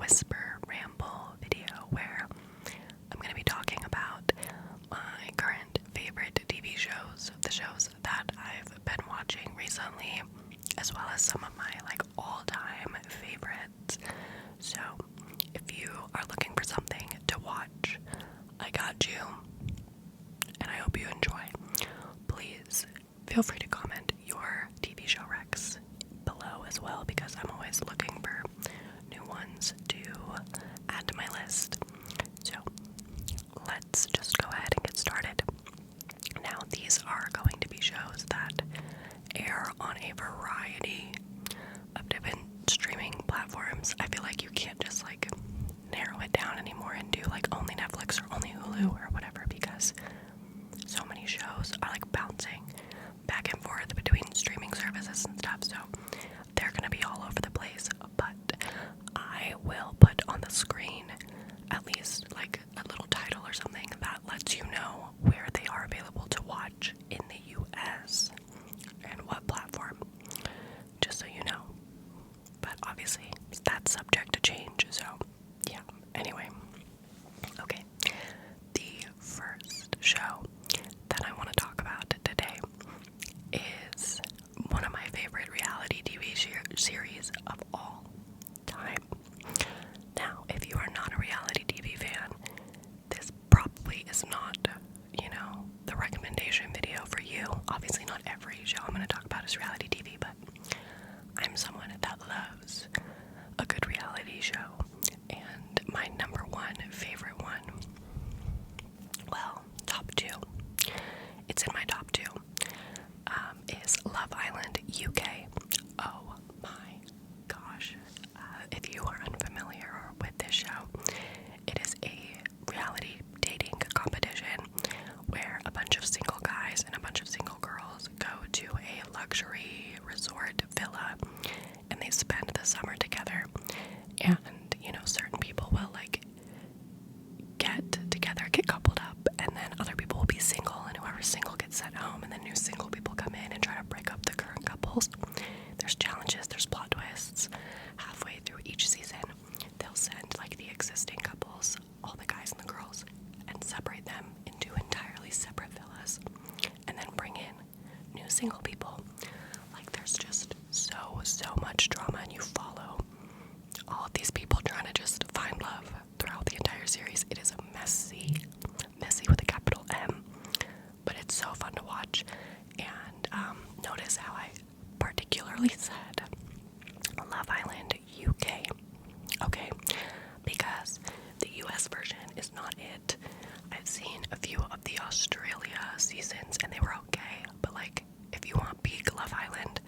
whisper ramble video where I'm going to be talking about my current favorite TV shows, the shows that I've been watching recently, as well as some of my all-time favorites. So if you are looking for something to watch, I got you, and I hope you enjoy. Please feel free to comment your TV show recs below as well, because I'm always looking for new ones to add to my list. So let's just go ahead and get started. Now, these are going to be shows that air on a variety of different streaming platforms. I feel like you can't just narrow it down anymore and do only Netflix or only Hulu or whatever, because so many shows are bouncing back and forth between streaming services and stuff, so they're gonna be all over the place. But I will put on the screen at least a little title or something that lets you know where they are available to watch in the US and what platform, just so you know. But obviously that's subject to change, so yeah. Anyway, okay, the first show that I want to talk about today is one of my favorite reality TV series of all time. Now, if you are not a reality TV fan, this probably is not, the recommendation video for you. Obviously, not every show I'm going to talk about is reality TV, but I'm someone that loves a good reality show. And my number one favorite one, well, top two, it's in my top two, is Love Island UK. Oh my gosh. If you are unfamiliar with this show, it is a reality dating competition where a bunch of single guys and a bunch of single girls go to a luxury resort villa and they spend the summer together. And, certain people will get together, get coupled up, and then other people will be single, and whoever's single gets sent home, and then new single people come in and try to break up the current couples. There's challenges, there's plot twists. Halfway through each season, they'll send the existing couples, all the guys and the girls, and separate them into entirely separate villas, and then bring in new single people. There's just so much drama, and you follow all of these people trying to just find love throughout the entire series. It is messy with a capital M, but it's so fun to watch. And notice how I particularly said Love Island UK, okay, because the US version is not it. I've seen a few of the Australia seasons and they were okay, but if you want peak Love Island,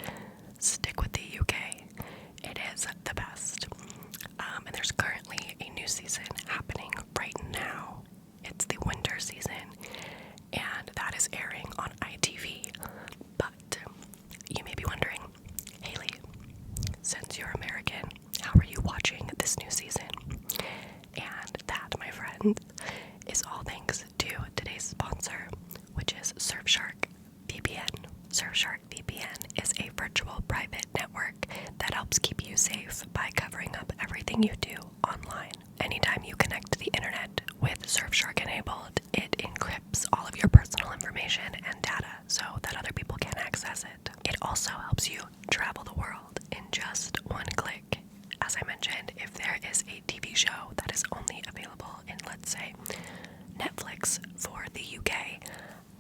stick with the UK. It is the best. And there's currently a new season happening right now. It's the winter season, and that is airing on ITV. But you may be wondering, Haley, since you're American, how are you watching this new season? And that, my friends, is all thanks to today's sponsor, which is Surfshark VPN. Surfshark VPN is a virtual private network that helps keep you safe by covering up everything you do online. Anytime you connect to the internet with Surfshark enabled, it encrypts all of your personal information and data so that other people can't access it. It also helps you travel the world in just one click. As I mentioned, if there is a TV show that is only available in, let's say, Netflix for the UK,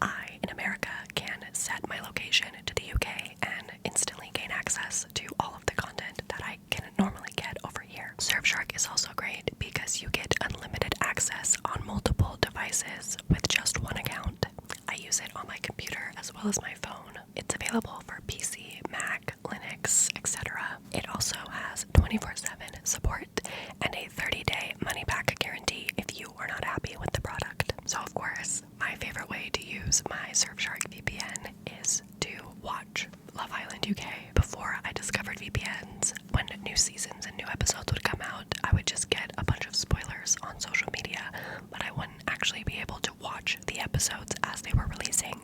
I, in America, can set my location to the UK and instantly gain access to all of the content that I can normally get over here. Surfshark is also great because you get unlimited access on multiple devices with just one account. I use it on my computer as well as my phone. It's available for PC, Mac, Linux, etc. It also has 24/7 support and a 30-day money-back guarantee if you are not happy with the product. So of course, my favorite way to use my Surfshark VPN is to watch Love Island UK. Before I discovered VPNs, when new seasons and new episodes would come out, I would just get a bunch of spoilers on social media, but I wouldn't actually be able to watch the episodes as they were releasing.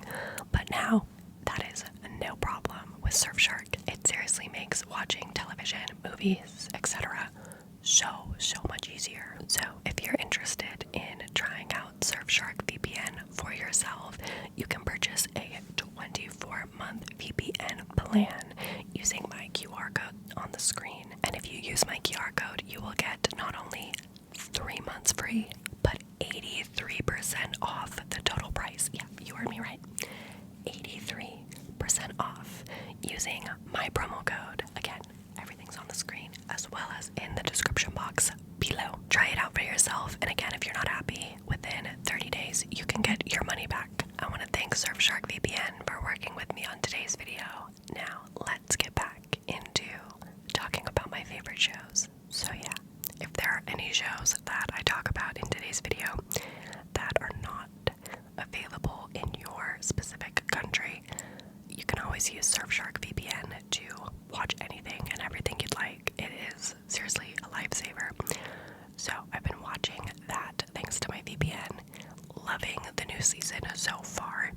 But now, that is no problem with Surfshark. It seriously makes watching television, movies, etc. so much easier. So if you're interested in trying out Surfshark VPN for yourself, you can purchase a 24-month VPN plan using my QR code on the screen. And if you use my QR code, you will get not only 3 months free, but 83% off the total price. Yeah, you heard me right. 83% off using my promo code. Again, everything's on the screen as well as in the description box below. Try it out for yourself, and again, if you're not happy, within 30 days you can get your money back. I want to thank Surfshark VPN for working with me on today's video. Now let's get back into talking about my favorite shows. So yeah, if there are any shows that I talk about in today's video that are not available in your specific country, you can always use Surfshark VPN to watch anything and everything you'd like. It is seriously a lifesaver. So I've been watching that thanks to my VPN. Loving the new season so far.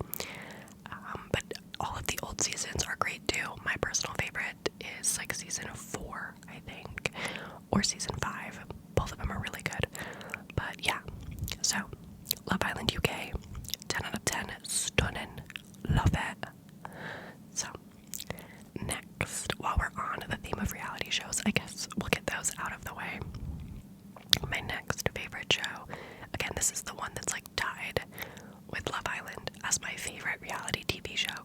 But all of the old seasons are great too. My personal favorite is like season 4, I think, or season 5. Both of them are really good. But yeah, so Love Island UK, 10 out of 10, stunning, love it. So next, while we're on the theme of reality shows, I guess we'll get those out of the way. My next favorite show, again, this is the one that's like tied with Love Island as my favorite reality TV show,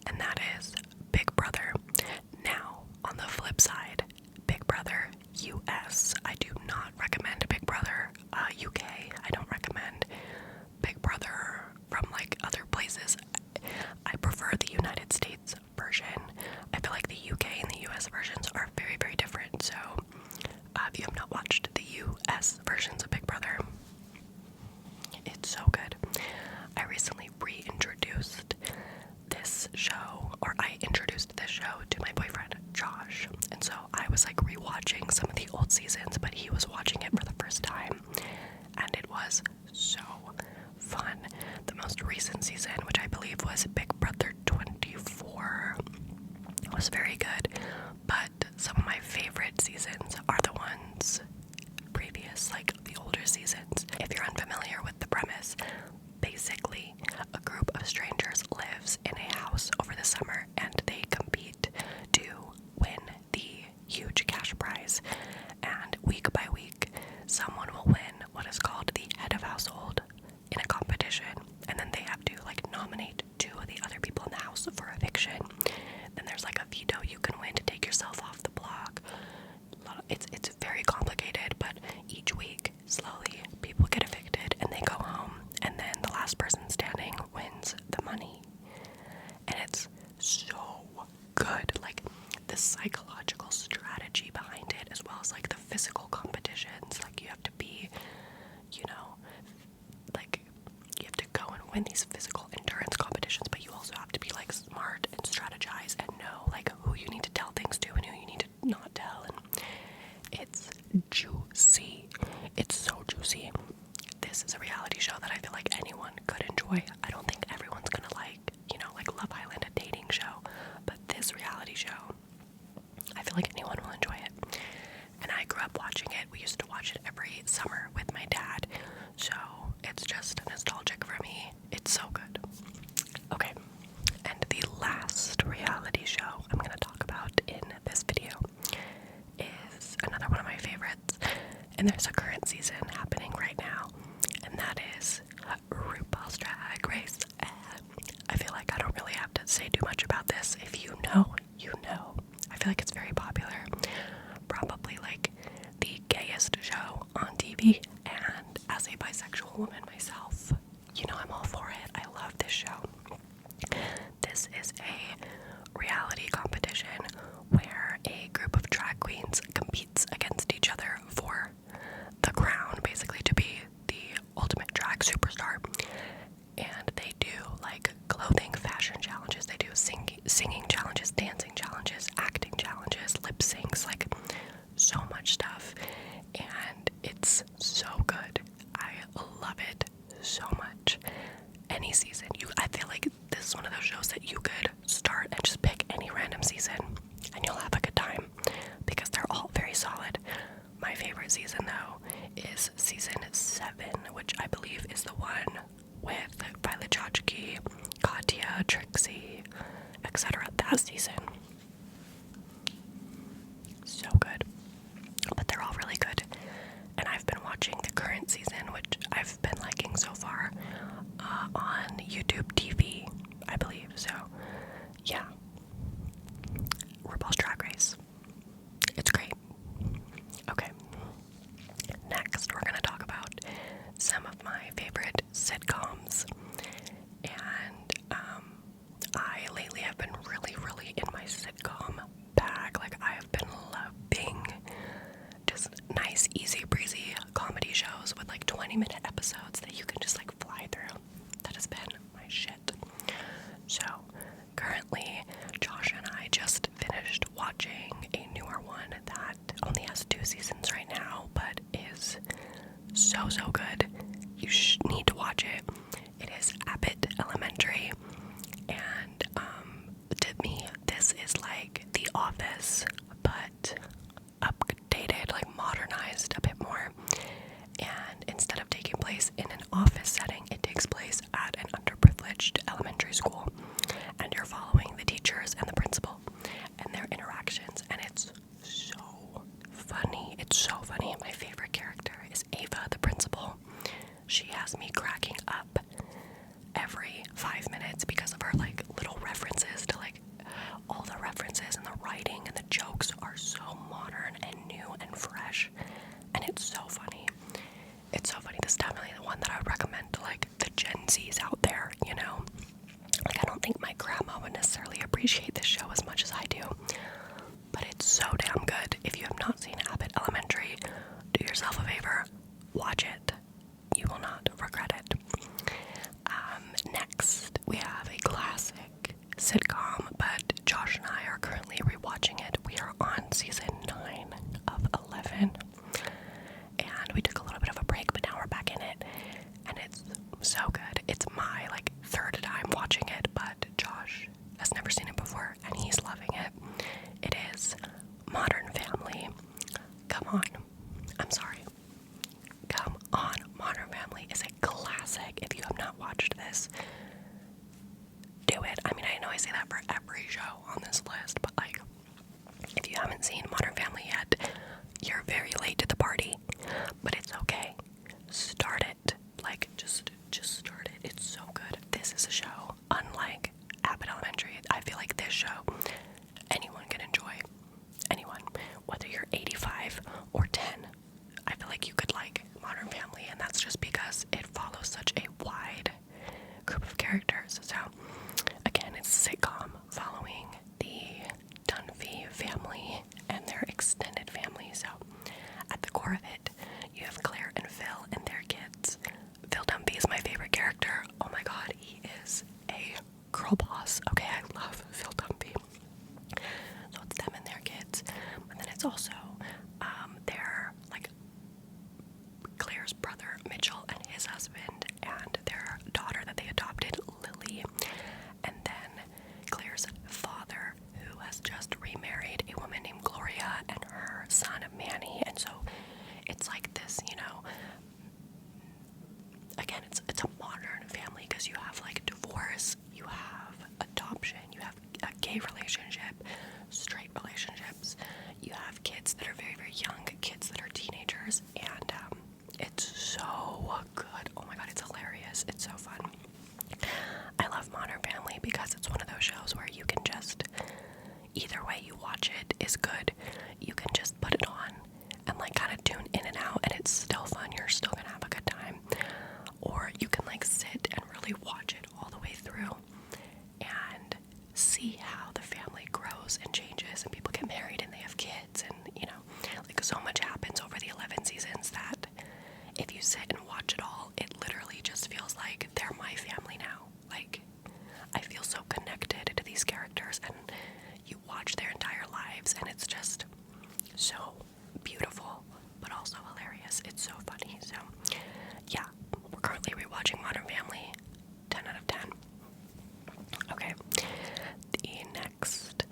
and that is Big Brother. Now, on the flip side, Big Brother US. I do not recommend Big Brother UK. I don't recommend Big Brother from like other places. I prefer the United States version. I feel like the UK and the US versions are very, very different. So if you have not watched the US versions of Big Brother, it's so good. I recently reintroduced this show, or I introduced this show to my boyfriend, Josh. And so I was like rewatching some of the old seasons, but he was watching it for the first time. And it was so fun. The most recent season, which I believe was Big Brother 24, was very good. But some of my favorite seasons are the ones previous, like the older seasons. If you're unfamiliar with the premise, basically a group of strangers lives in a house over the summer and they compete to win the huge cash prize. And week by week, someone will win what is called the head of household in a competition, and then they have to like nominate 2 of the other people in the house for eviction. Then there's like a veto you can win to take yourself off the block. It's very complicated, but each week, slowly, people get evicted and they go home, and then the last person standing wins the money. And it's so good, like the psychological strategy behind it, as well as like the physical competitions. Like you have to be, you know, like you have to go and win these physical endurance competitions, but you also have to be like smart and strategize and know like who you need to tell things to and who you need to not tell. And it's juicy. It's so juicy. This is a reality show that I feel like anyone could enjoy. I don't think everyone's gonna like, you know, like Love Island, a dating show, but this reality show, I feel like anyone will enjoy it. And I grew up watching it. We used to watch it every summer with my dad, so it's just nostalgic for me. It's so good. Okay, and the last reality show I'm gonna talk about in this video is another one of my favorites, and there's a current season happening right now, and that is RuPaul's Drag Race. I feel like I don't really have to say too much about this. If you know, you know. I feel like it's very popular. Probably like the gayest show on TV, and as a bisexual woman myself, you know I'm all for it. I love this show. This is a reality competition where a group of drag queens competes against each other for the crown, basically to be the ultimate drag superstar. And they do like clothing fashion challenges, they do singing challenges, dancing challenges, acting challenges, lip So good. But they're all really good. And I've been watching the current season, which I've been liking so far, on YouTube TV, I believe. So, yeah. RuPaul's Drag Race. It's great. Okay. Next, we're going to talk about some of my favorite sitcoms. And I lately have been really in my sitcom bag. Like, I have been loving just nice, easy breezy comedy shows with like 20-minute episodes that you can just like fly through. That has been my shit. So currently Josh and I just finished watching a newer one that only has 2 seasons right now, but is so good. You need to watch it. It is Abbott Elementary, and to me this is like The Office, but updated, like modernized a bit more. And instead of taking place in an office setting, it takes place at an underprivileged elementary school, and you're following the teachers and the principal and their interactions, and it's so funny. It's so funny. And my favorite character is Ava, the principal. She has me cracking up every 5 minutes because of her like little references to like all the references and the writing, and the jokes are so modern and new and fresh, and it's so funny. It's so funny. This is definitely the one that I would recommend to like the Gen Zs out there, you know? Like, I don't think my grandma would necessarily appreciate this show as much as I do, but it's so damn good. If you have not seen Abbott Elementary, do yourself a favor, watch it. You will not regret it. Next, we have a classic sitcom, but Josh and I are currently rewatching it. We are on season 9 of 11, and we took a little bit of a break, but now we're back in it, and it's so good. It's my like 3rd time watching it, but Josh has never seen it before, and he's loving it. It is Modern Family. Come on. I'm sorry. Come on. Modern Family is a classic. If you have not watched this, do it. I mean, I know I say that for every show on this list, but like, if you haven't seen Modern Family yet, you're very late to the party, but it's okay. Start it. Like, just start it. It's so good. This is a show unlike Abbott Elementary. I feel like this show anyone can enjoy. Anyone, whether you're 85 or 10, I feel like you could like Modern Family, and that's just because it follows such a wide group of characters. So again, it's a sitcom following the Dunphy family and their extended family. So at the core of it, you have Claire and Phil and their kids. Phil Dunphy is my favorite character. Oh my god, he is a girl boss. Okay, I love Phil Dunphy. So it's them and their kids, but then it's also their like Claire's brother Mitchell and his husband and their daughter that they adopted, Lily, and then Claire's father, who has just remarried a woman named Gloria, and her son Manny. And so it's like this, you know, again, it's a modern family because you have like divorce, you have adoption, you have a gay relationship, straight relationships, you have kids that are very young, kids that are teenagers, and it's so good. Oh my god, it's hilarious. It's so fun. I love Modern Family because it's one of those shows where you can just, either way you watch it is good. You can just put it on and like kind of tune in and out, and it's still fun. You're still gonna have a good time. Or you can like sit and really watch it all the way through and see how the family grows and changes, and people get married and they have kids, and you know, like so much happens over the 11 seasons that if you sit and watch it all, it literally just feels like they're my family now. Like, I feel so connected to these characters, and you watch their entire lives, and it's just so beautiful, but also hilarious. It's so funny. So, yeah, we're currently rewatching Modern Family. 10 out of 10. Okay, the next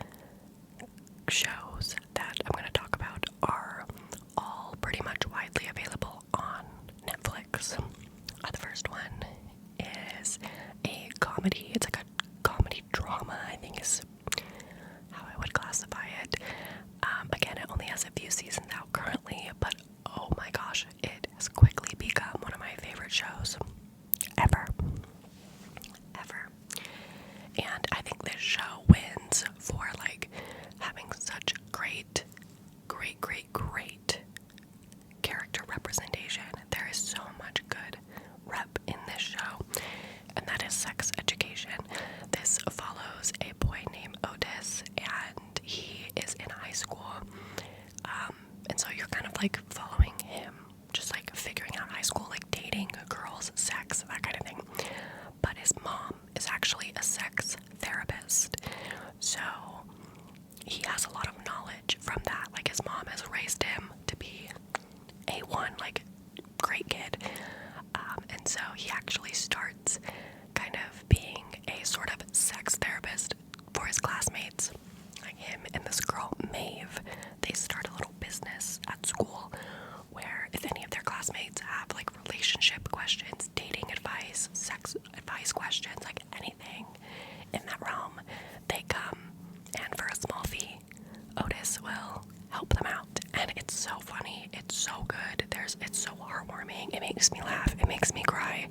shows that I'm going to talk about are all pretty much widely available on Netflix. The first one is a comedy. It's like a comedy drama, I think is how I would classify it. Again, it only shows ever. Ever. And I think this show wins for like having such great character representation. There is so much good rep in this show, and that is sex education. This follows a boy named Otis, and he is in high school. And so you're kind of like following him, just like figuring out high school, like dating girls, sex, that kind of thing. But his mom is actually a sex therapist, so he has a lot of knowledge from that. Like his mom has raised him to be A1, like great kid. And so he actually starts kind of being a sort of sex therapist for his classmates. Like him and this girl, Maeve, they start a little business at school where if any of their classmates have like relationship questions, dating advice, sex advice questions, like anything in that realm, they come, and for a small fee, Otis will help them out. And it's so funny, it's so good, it's so heartwarming, it makes me laugh, it makes me cry.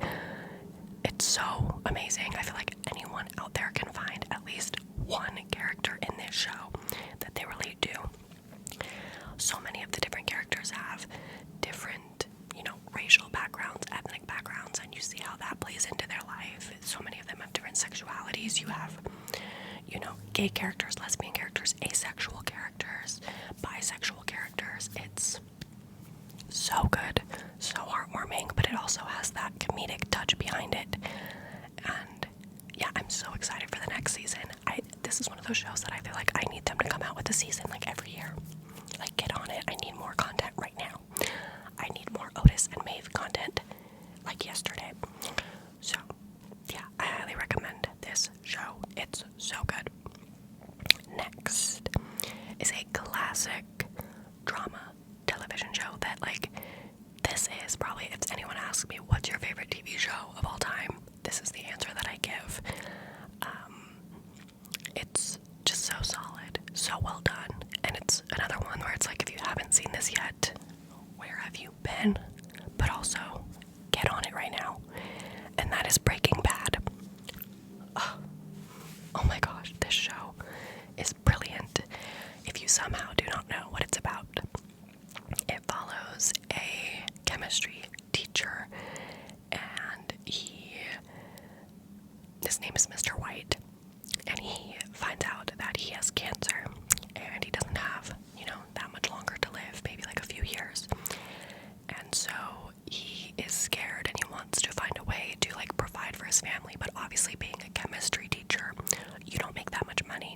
It's so amazing. I feel like anyone out there can find at least one character in this show that they relate to. So many of the different characters have different, racial backgrounds, ethnic backgrounds, and you see how that plays into their life. So many of them have different sexualities. You have, gay characters, lesbian characters, asexual characters, bisexual characters. It's so good, so heartwarming, but it also has that comedic touch behind it. And yeah, I'm so excited for the next season. This is one of those shows that I feel like I need them to come out with a season like every year. Like, get on it. I need more content right now. I need more Otis and Maeve content like yesterday. So yeah, I highly recommend this show. It's so good. Next is a classic drama television show that, like, this is probably, if anyone asks me what's your favorite TV show of all time, this is the answer that I give. It's just so solid, so well done, and it's another one where it's like, if you haven't seen this yet, where have you been? But also, get on it right now, and that is Breaking Bad. Oh my gosh, this show is brilliant. If you somehow do not know what it's about, it follows a chemistry teacher, and his name is Mr. White, and he finds out that he has cancer, and he doesn't have, that much longer to live, maybe like a few years. And so he is scared, and he wants to find a way to like provide for his family, but obviously being a chemistry teacher, you don't make that much money.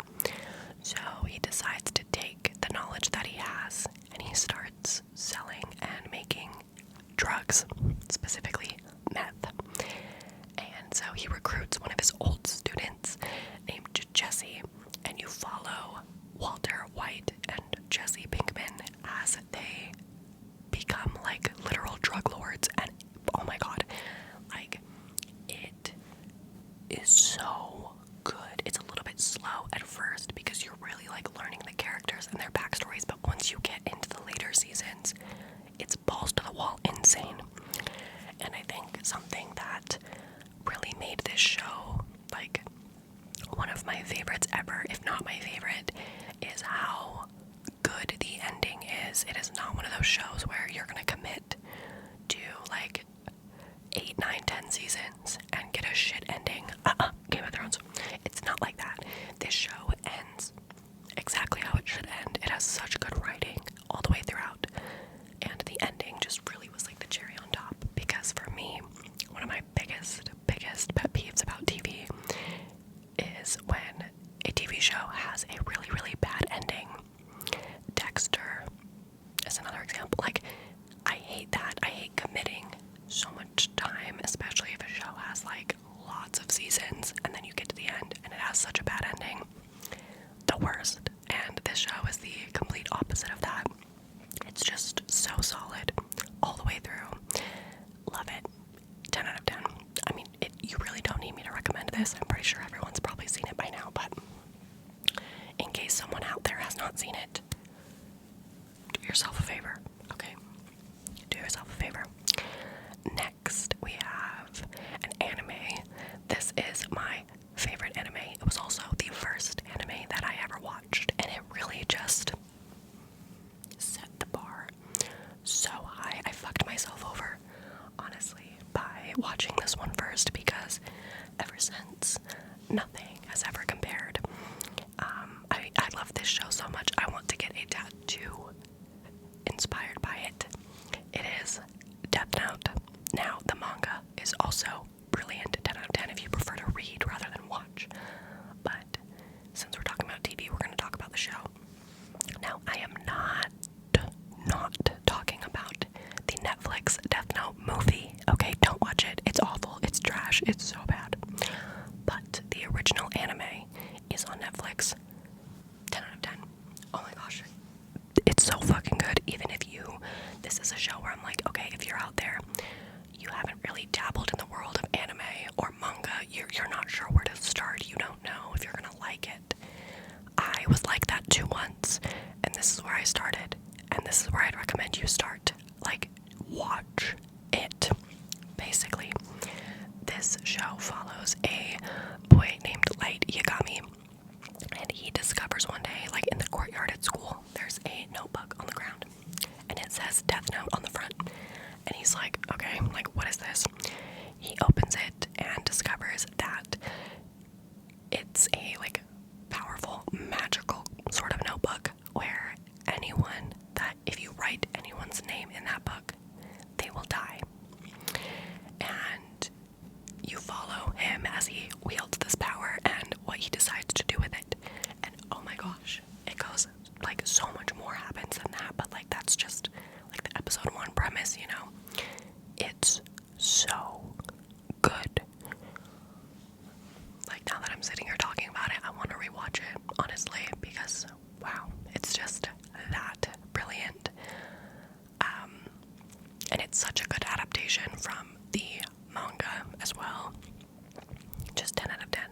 So he decides to take the knowledge that he has, and he starts selling and making drugs, specifically meth. And so he recruits one of his old students named Jesse, and you follow Walter White and Jesse Pinkman as they become like literal drug lords. And oh my god, like, it is so good. It's a little bit slow at first because you're really like learning the characters and their backstories, but once you get into the later seasons, it's balls to the wall insane. And I think something that really made this show like one of my favorites ever, if not my favorite, is how good the ending is. It is not one of those shows where you're gonna commit to like 8, 9, 10 seasons and get a shit ending. Game of Thrones. It's not like that. This show ends exactly how it should end. It has such good writing all the way throughout, and the ending just really was like the cherry on top, because for me, one of my biggest pet peeves about TV is when a TV show has a really bad ending. Dexter is another example. Like, I hate that. I hate committing so much time, especially if a show has like lots of seasons and then you get to the end and it has such a bad ending. The worst. And this show is the complete opposite of that. It's just so solid all the way through. Love it. 10 out of 10. I mean, you really don't need me to recommend this. I'm pretty sure everyone's probably seen it by now, but in case someone out there has not seen it, do yourself a favor, okay? Do yourself a favor. Next, we really dabbled in the world of anime or manga, you're not sure where to start. You don't know if you're gonna like it. I was like that too once, and this is where I started, and this is where I'd recommend you start. Like, watch it. Basically, this show follows a boy named Light Yagami, and he discovers one day, like in the courtyard at school, there's a notebook on the ground, and it says Death Note on the front. And he's like, okay, like, what is this? He opens it and discovers that it's a, like, powerful, magical sort of notebook where anyone that, if you write anyone's name in that book, they will die. And you follow him as he wields this power and what he decides to do with it. And oh my gosh, it goes, like, so much more happens than that, but, like, that's just, like, the episode 1 premise, you know? It's so good. Like, now that I'm sitting here talking about it, I want to rewatch it, honestly, because, wow, it's just that brilliant. And it's such a good adaptation from the manga as well. Just 10 out of 10.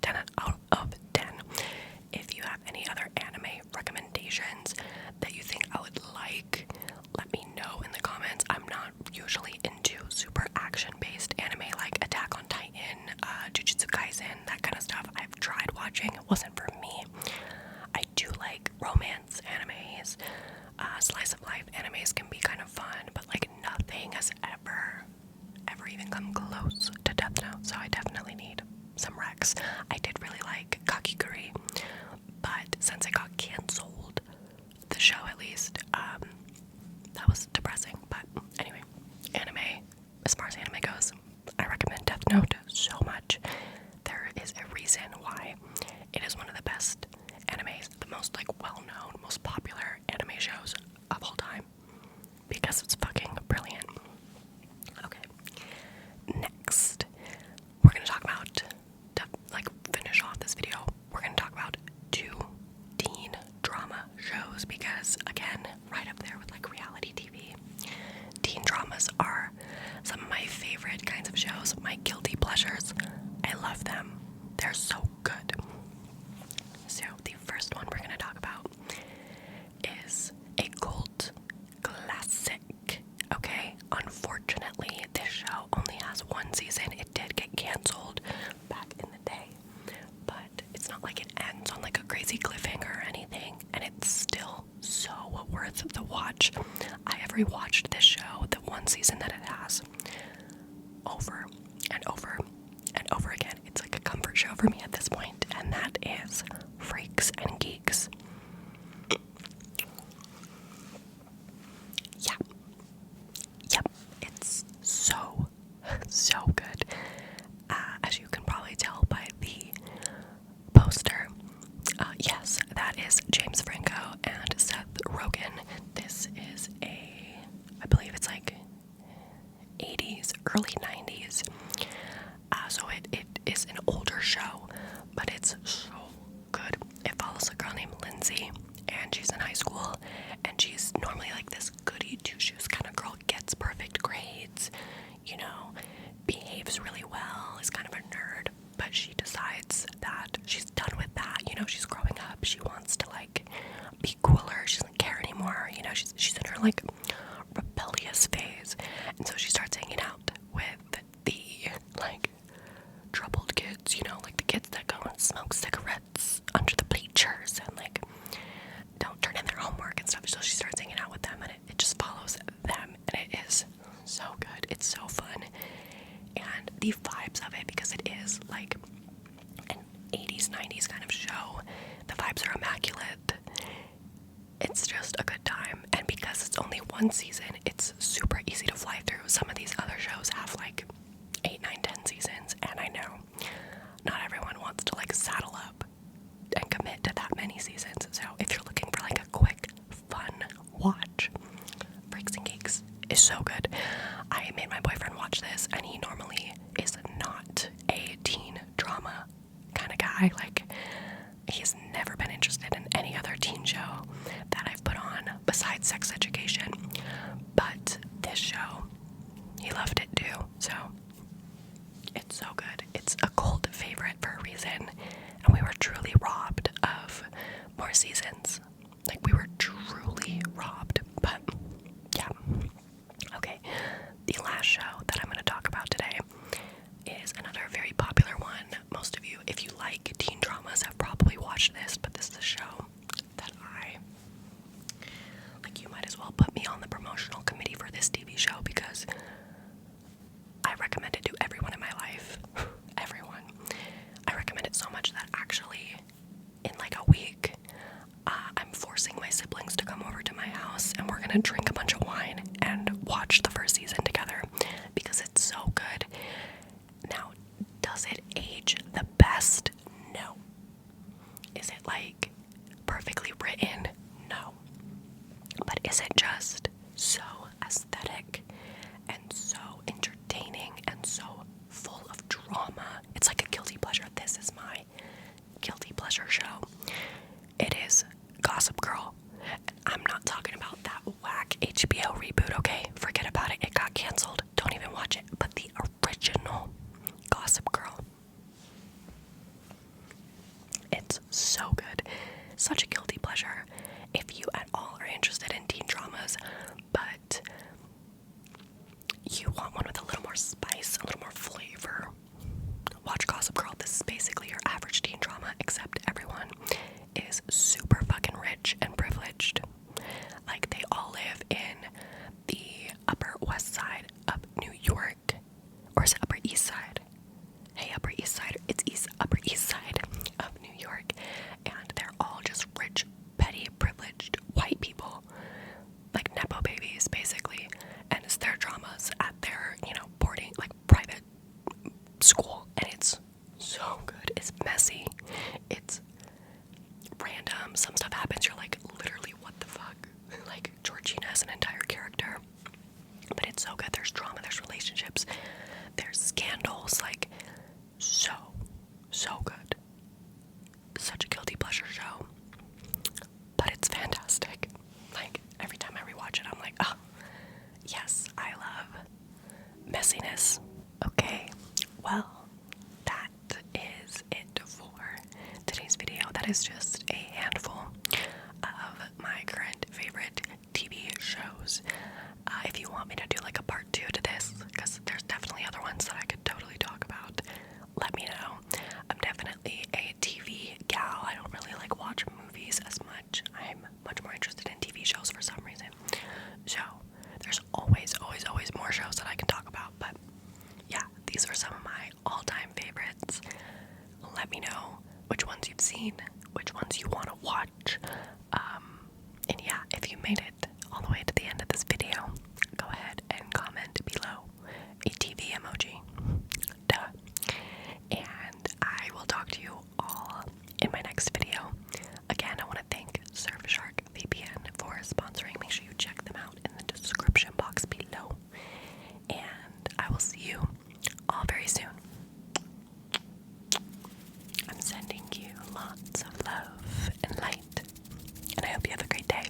10 out of 10. If you have any other anime recommendations that you think I would like, let me know in the comments. I'm not usually into super action-based anime like Attack on Titan, Jujutsu Kaisen, that kind of stuff. I've tried watching. It wasn't for me. I do like romance animes. Slice of life animes can be kind of fun, but like nothing has ever even come close to Death Note, so I definitely need some recs. I did really like Kakiguri, but since it got canceled, the show at least, that was depressing. But anyway, anime, as far as anime goes, I recommend Death Note so much. There is a reason why it is one of the best animes, the most like well-known, most popular anime shows of all time, because it's fucking brilliant. Okay, next, we're gonna talk about, to like finish off this video, we're gonna talk about 2 teen drama shows, because again, right up there with like reality TV, teen dramas are some of my favorite kinds of shows, my guilty pleasures. I love them. They're so good. So the first one we're going to talk about is a cult classic. Okay, unfortunately, this show only has 1 season. It did get canceled back in the day, but it's not like it ends on like a crazy cliffhanger or anything, and it's still so worth the watch. I have rewatched this show, the 1 season that it has, over and over and over again. It's like a comfort show for me at this point, and that is Freaks and Geeks. Yeah. Yep. It's so good. As you can probably tell by the poster, yes, that is James Franco and Seth Rogen. This is I believe it's like 80s, early 90s. So it is an older show, but it's so good. It follows a girl named Lindsay, and she's in high school, and she's normally like this goody two-shoes kind of girl, gets perfect grades, you know, behaves really well, is kind of a nerd, but she decides that she's done with that, you know, she's growing up, she wants to like be cooler, she doesn't care anymore, you know, she's in her like rebellious phase, and so she starts hanging out with the like troubled kids, you know, like the kids that go and smoke cigarettes under the bleachers and like don't turn in their homework and stuff. So she starts hanging out with them, and it just follows them, and it is so good. It's so fun, and the vibes of it, because it is like an 80s 90s kind of show, the vibes are immaculate. It's just a good time, and because it's only 1 season, it's super easy to fly through. Some of these other shows have like 8, 9, 10 seasons, and I know not everyone wants to like saddle up and commit to that many seasons. So if you're looking for like a quick, fun watch, Freaks and Geeks is so good. I made my boyfriend watch this, and he normally is not a teen drama kind of guy. Like, he's never been interested in any other teen show that I've put on besides Sex Education. forcing my siblings to come over to my house, and we're gonna drink a bunch of wine and watch the first season together because it's so good. Now, does it age the best? No. Is it like perfectly written? No. But is it just so aesthetic and so entertaining and so full of drama? It's like a guilty pleasure. This is my guilty pleasure show. It is Gossip Girl. I'm not talking about that whack HBO reboot, okay? Forget about it. It got canceled. Don't even watch it. But the original Gossip Girl. It's so good. Such a guilty pleasure. If you at all are interested in teen dramas, but you want one with a little more spice, a little more flavor, watch Gossip Girl. This is basically your average teen drama, except everyone is super fucking rich and privileged. Like, they all live in the Upper West Side of New York. Or is it Upper East Side? Hey, Upper East Side. It's Upper East Side of New York. And they're all just rich, petty, privileged white people. Like Nepo babies, basically. And it's their dramas at their, boarding, like, private school. And it's so good. It's messy. It's random. Some stuff happens. You're like, literally, what the fuck? Like, Georgina has an entire character. But it's so good. There's drama. There's relationships. There's scandals. Like, so good. Such a guilty pleasure show. But it's fantastic. Like, every time I rewatch it, I'm like, oh, yes, I love messiness. Okay, well, that is it for today's video. That is just a handful of my current favorite TV shows. If you want me to do like a part 2 to this, because there's definitely other ones that I could totally talk about, let me know. I'm definitely a TV gal. I don't really like watch movies as much. I'm much more interested in TV shows for some reason. So there's always more shows that I can talk about. But yeah, these are some of my all-time favorites. Let me know which ones you've seen, which ones you want to watch. And yeah, if you made it all the way to the end of this video, go ahead and comment below a TV emoji. Duh. And I will talk to you all in my next video. Again, I want to thank Surfshark VPN for sponsoring. Make sure you check them out in the description box below. And I will see you all very soon. I'm sending you lots of love and light. And I hope you have a great day.